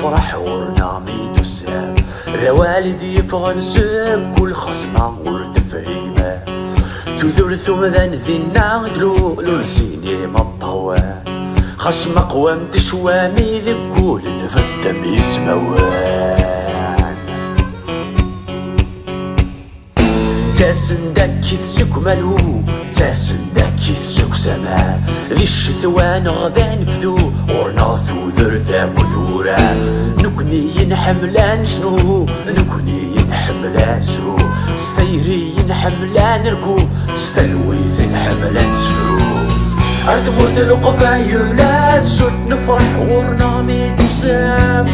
نفرح ورنعمي دوسام ذا والدي فغنسك كل خصمة ورتفهيمة تذور ثم ذا نذينا دلو لسيني مطوان خصم قوام تشوامي ذكول نفدم يسموان تاسن داكي تسك مالو تاسن داكي تسك سما ذي الشتوان غدا نفدو ورناثو ذرثا كثورا نكني ينحملان شنو نكني ينحملان سرو ستيري ينحملان ركو ستلويث ينحملان سرو أرض موت القبايل سود نفرح ورنامي دوسام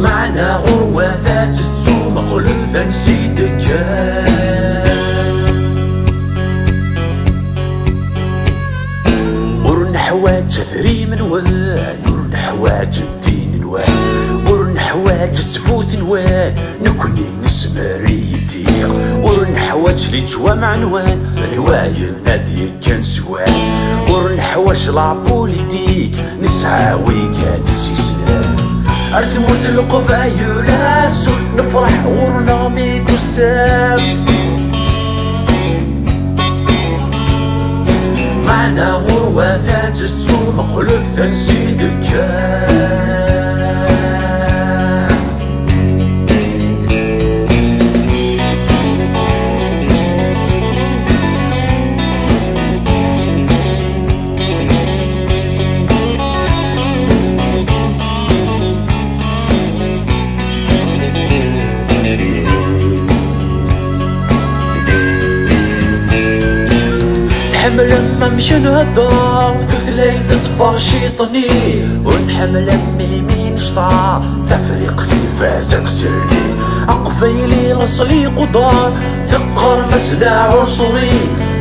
معنا غروة ذات تسوم قلب نسيدك ورن حواج ثري من وان ورن حواج الدين نوان ورن حواج تفوت نوان نكوني نسمري يديق ورن حواج لي جوامع نوان ذوايل نادي كان سوان ورن حواج لعبولي ديك نسعاوي كادي سيسنان أرض موت القبايل سود نفرح ورنامي دوسام معنا غروة ذات تسوم قلب تنسيدك نحمل لما مشى نهضر ثلاثة طفار شيطاني ونحمل لما يمين شطار تفريق تلفازة كترني عقفيلي لصلي قدار ثقر مسدى عنصري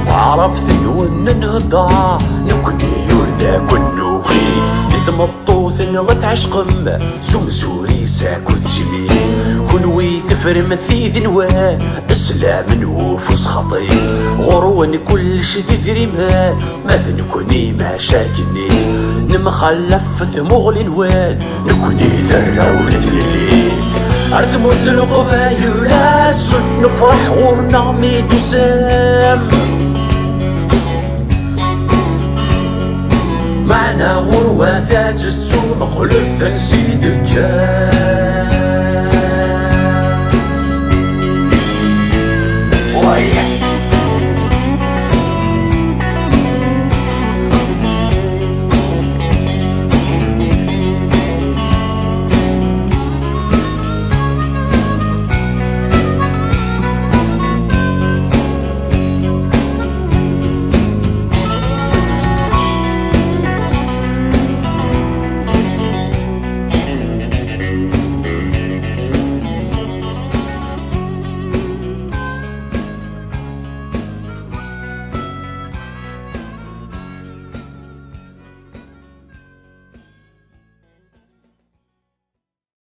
تعرف ثيون نهضر نكوني يوردا كنوخي نتمطوث نغت عشقم سمسوري ساكو تجمي كنوي تفرم ثيذ نوان اسلام نوفوس خطي غرون كل شي ذريمان ماذا نكوني ما شاكني نمخلف ثمغلي نوان نكوني ذرة ولد الليل أرض موت القبايل سود نفرح ورنامي دوسام معنا غروة ذات تسوم قلب تنسيدك